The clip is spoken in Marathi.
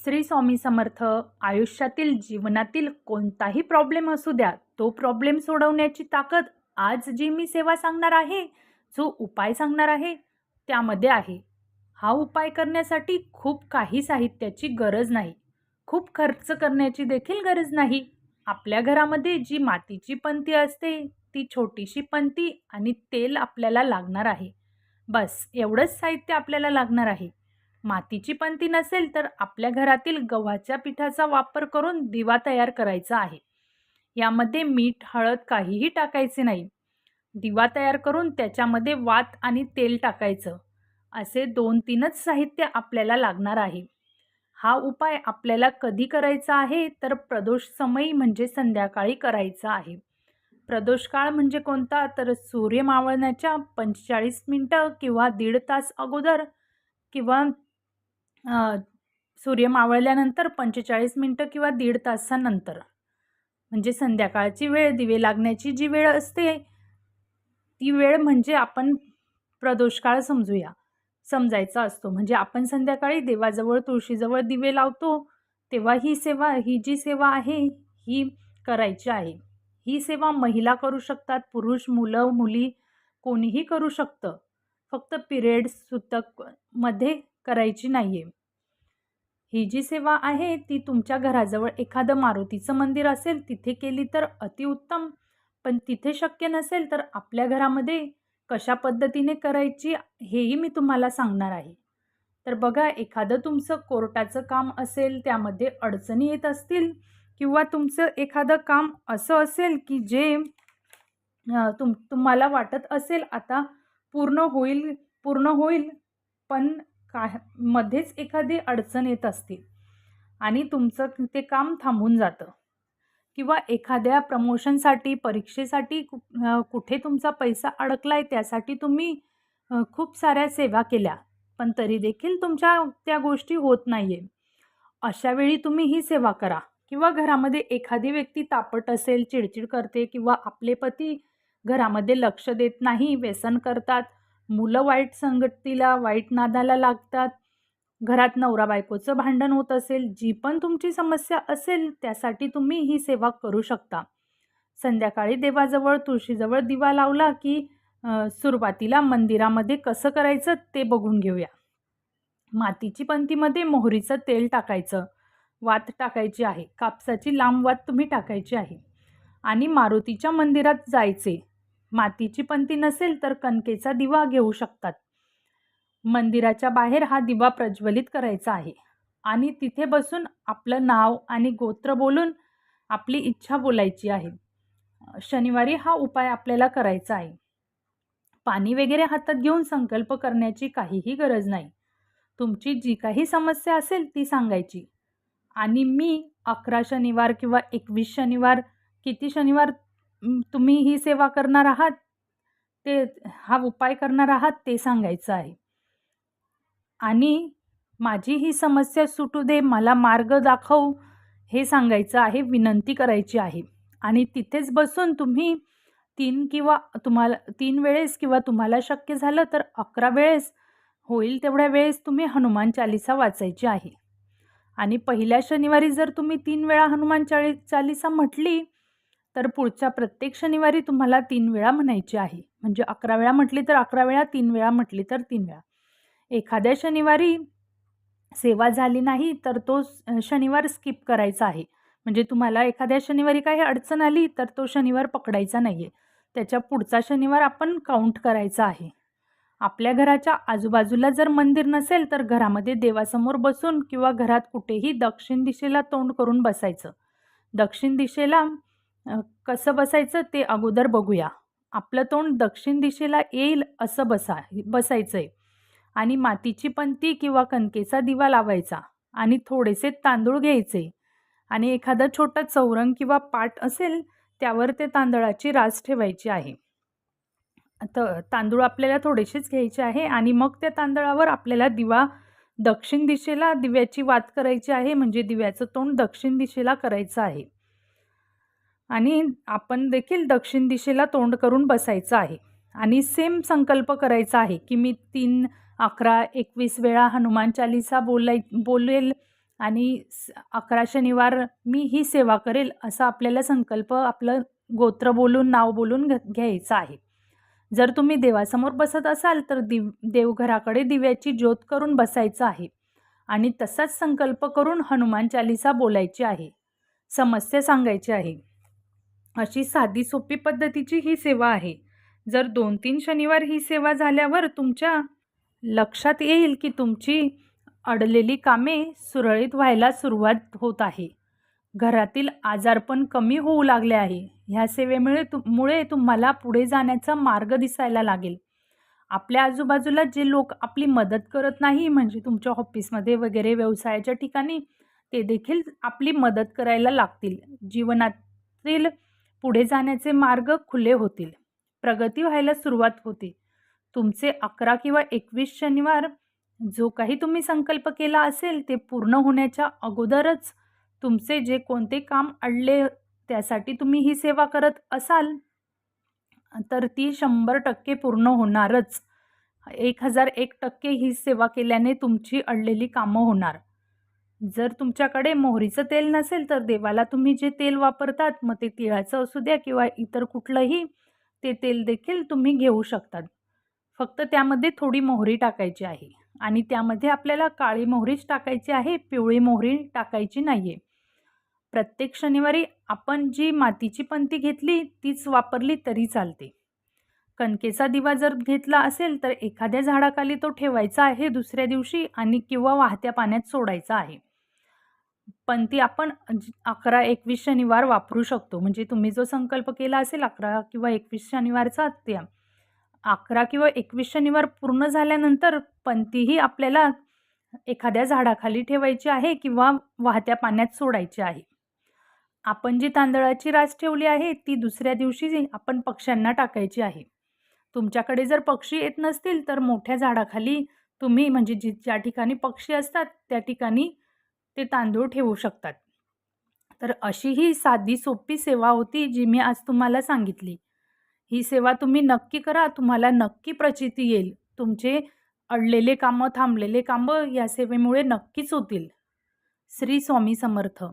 श्री स्वामी समर्थ. आयुष्यातील जीवनातील कोणताही प्रॉब्लेम असू द्या, तो प्रॉब्लेम सोडवण्याची ताकद आज जी मी सेवा सांगणार आहे, जो उपाय सांगणार आहे, त्यामध्ये आहे. हा उपाय करण्यासाठी खूप काही साहित्याची गरज नाही, खूप खर्च करण्याची देखील गरज नाही. आपल्या घरामध्ये जी मातीची पंती असते, ती छोटीशी पंती आणि तेल आपल्याला लागणार आहे. बस एवढंच साहित्य आपल्याला लागणार आहे. मातीची पंती नसेल तर आपल्या घरातील गव्हाच्या पिठाचा वापर करून दिवा तयार करायचा आहे. यामध्ये मीठ, हळद काहीही टाकायचे नाही. दिवा तयार करून त्याच्यामध्ये वात आणि तेल टाकायचं. असे 2-3च साहित्य आपल्याला लागणार आहे. हा उपाय आपल्याला कधी करायचा आहे तर प्रदोष समयी म्हणजे संध्याकाळी करायचा आहे. प्रदोष काळ म्हणजे कोणता, तर सूर्य मावळण्याच्या 45 मिनिटं किंवा 1.5 तास अगोदर किंवा अ, सूर्य मावळल्यानंतर 45 मिनिटं किंवा 1.5 तासानंतर, म्हणजे संध्याकाळची वेळ, दिवे लागण्याची जी वेळ असते, ती वेळ म्हणजे आपण प्रदोषकाळ समजायचा असतो. म्हणजे आपण संध्याकाळी देवाजवळ, तुळशीजवळ दिवे लावतो, तेव्हा ही जी सेवा आहे, ही करायची आहे. ही सेवा महिला करू शकतात, पुरुष, मुलं, मुली कोणीही करू शकतं. फक्त पिरियड्स सूतक मध्ये करायची नाहीये. ही जी सेवा आहे ती तुमच्या घराजवळ एखादं मारुतीचं मंदिर असेल तिथे केली तर अतिउत्तम. पण तिथे शक्य नसेल तर आपल्या घरामध्ये कशा पद्धतीने करायची हेही मी तुम्हाला सांगणार आहे. तर बघा, एखादं तुमचं कोर्टाचं काम असेल, त्यामध्ये अडचणी येत असतील, किंवा तुमचं एखादं काम असं असेल की जे तुम्हाला वाटत असेल आता पूर्ण होईल, पण मध्येच एखादी अडचण येत असतील आणि तुमचं ते काम थांबून जातं, किंवा एखाद्या प्रमोशनसाठी, परीक्षेसाठी कुठे तुमचा पैसा अडकलाय, त्यासाठी तुम्ही खूप साऱ्या सेवा केल्या, पण तरी देखील तुमच्या त्या गोष्टी होत नाहीये. अशा वेळी तुम्ही ही सेवा करा. किंवा घरामध्ये एखादी व्यक्ती तापट असेल, चिडचिड करते, किंवा आपले पती घरामध्ये लक्ष देत नाही, व्यसन करतात, मुलं वाईट संगतीला, वाईट नादाला लागतात, घरात नवरा बायकोचं भांडण होत असेल, जी पण तुमची समस्या असेल, त्यासाठी तुम्ही ही सेवा करू शकता. संध्याकाळी देवाजवळ, तुळशीजवळ दिवा लावला की सुरुवातीला मंदिरामध्ये कसं करायचं ते बघून घेऊया. मातीची पंतीमध्ये मोहरीचं तेल टाकायचं, वात टाकायची आहे, कापसाची लांब वात तुम्ही टाकायची आहे, आणि मारुतीच्या मंदिरात जायचे. मातीची पंती नसेल तर कणकेचा दिवा घेऊ शकतात. मंदिराच्या बाहेर हा दिवा प्रज्वलित करायचा आहे आणि तिथे बसून आपलं नाव आणि गोत्र बोलून आपली इच्छा बोलायची आहे. शनिवारी हा उपाय आपल्याला करायचा आहे. पाणी वगैरे हातात घेऊन संकल्प करण्याची काहीही गरज नाही. तुमची जी काही समस्या असेल ती सांगायची, आणि मी 11 शनिवार किंवा 21 शनिवार, किती शनिवार तुम्ही ही सेवा करणार आहात, ते हा उपाय करणार आहात ते सांगायचं आहे. आणि माझी ही समस्या सुटू दे, मला मार्ग दाखव, हे सांगायचं आहे, विनंती करायची आहे. आणि तिथेच बसून तुम्ही 3 वेळेस, किंवा तुम्हाला शक्य झालं तर 11 वेळेस, होईल तेवढ्या वेळेस तुम्ही हनुमान चालीसा वाचायची आहे. आणि पहिल्या शनिवारी जर तुम्ही 3 वेळा हनुमान चालीसा म्हटली, तर पुढच्या प्रत्येक शनिवारी तुम्हाला 3 वेळा म्हणायची आहे. म्हणजे 11 वेळा म्हटली तर 11 वेळा, 3 वेळा म्हटली तर 3 वेळा. एखाद्या शनिवारी सेवा झाली नाही तर तो शनिवार स्किप करायचा आहे. म्हणजे तुम्हाला एखाद्या शनिवारी काही अडचण आली तर तो शनिवार पकडायचा नाही आहे. त्याच्या पुढचा शनिवार आपण काउंट करायचा आहे. आपल्या घराच्या आजूबाजूला जर मंदिर नसेल तर घरामध्ये देवासमोर बसून, किंवा घरात कुठेही दक्षिण दिशेला तोंड करून बसायचं. दक्षिण दिशेला कसं बसायचं ते अगोदर बघूया. आपलं तोंड दक्षिण दिशेला येईल असं बसायचं आहे. आणि मातीची पंती किंवा कणकेचा दिवा लावायचा, आणि थोडेसे तांदूळ घ्यायचे, आणि एखादा छोटा चौरंग किंवा पाट असेल त्यावर ते तांदळाची रास ठेवायची आहे. तांदूळ आपल्याला थोडेसेच घ्यायचे आहे, आणि मग त्या तांदळावर आपल्याला दक्षिण दिशेला दिव्याची वात करायची आहे. म्हणजे दिव्याचं तोंड दक्षिण दिशेला करायचं आहे, आणि आपण देखील दक्षिण दिशेला तोंड करून बसायचं आहे. आणि सेम संकल्प करायचा आहे की मी 3, 11, 21 वेळा हनुमान चालीसा बोलेल, आणि 11 शनिवार मी ही सेवा करेल असा आपल्याला संकल्प आपलं गोत्र बोलून नाव बोलून घ्यायचं आहे. जर तुम्ही देवासमोर बसत असाल तर देवघराकडे दिव्याची ज्योत करून बसायचं आहे आणि तसाच संकल्प करून हनुमान चालीसा बोलायची आहे. समस्या सांगायची आहे. अशी साधी सोपी पद्धतीची ही सेवा आहे. जर 2-3 शनिवार ही सेवा झाल्यावर तुमच्या लक्षात येईल की तुमची अडलेली कामे सुरळीत व्हायला सुरुवात होत आहे. घरातील आजारपण कमी होऊ लागले आहे. ह्या सेवेमुळे तुम्हाला पुढे जाण्याचा मार्ग दिसायला लागेल. आपल्या आजूबाजूला जे लोक आपली मदत करत नाही, म्हणजे तुमच्या ऑफिसमध्ये वगैरे व्यवसायाच्या ठिकाणी, ते देखील आपली मदत करायला लागतील. जीवनातील पुढे जाण्याचे मार्ग खुले होतील. प्रगती व्हायला सुरुवात होते. तुमचे 11 किंवा 21 शनिवार जो काही तुम्ही संकल्प केला असेल ते पूर्ण होण्याच्या अगोदरच तुमचे जे कोणते काम अडले त्यासाठी तुम्ही ही सेवा करत असाल तर ती 100% पूर्ण होणारच. 1001% ही सेवा केल्याने तुमची अडलेली कामं होणार. जर तुमच्याकडे मोहरीचं तेल नसेल तर देवाला तुम्ही जे तेल वापरतात, मग ते तिळाचं असू द्या किंवा इतर कुठलंही, ते तेल देखील तुम्ही घेऊ शकतात. फक्त त्यामध्ये थोडी मोहरी टाकायची आहे आणि त्यामध्ये आपल्याला काळी मोहरीच टाकायची आहे, पिवळी मोहरी टाकायची नाही आहे. प्रत्येक शनिवारी आपण जी मातीची पंती घेतली तीच वापरली तरी चालते. कणकेचा दिवा जर घेतला असेल तर एखाद्या झाडाखाली तो ठेवायचा आहे दुसऱ्या दिवशी आणि किंवा वाहत्या पाण्यात सोडायचा आहे. पंती आपण 11-21 शनिवार वापरू शकतो. म्हणजे तुम्ही जो संकल्प केला असेल 11 किंवा 21 शनिवारचा, त्या 11 किंवा 21 शनिवार पूर्ण झाल्यानंतर पंतीही आपल्याला एखाद्या झाडाखाली ठेवायची आहे किंवा वाहत्या पाण्यात सोडायची आहे. आपण जी तांदळाची रास ठेवली आहे ती दुसऱ्या दिवशी आपण पक्ष्यांना टाकायची आहे. तुमच्याकडे जर पक्षी येत नसतील तर मोठ्या झाडाखाली तुम्ही, म्हणजे ज्या ठिकाणी पक्षी असतात त्या ठिकाणी ते तांदूळ ठेवू शकतात. तर अशी ही साधी सोपी सेवा होती जी मी आज तुम्हाला सांगितली. ही सेवा तुम्ही नक्की करा. तुम्हाला नक्की प्रचिती येईल. तुमचे अडलेले कामं, थांबलेले कामं या सेवेमुळे नक्कीच होतील. श्री स्वामी समर्थ.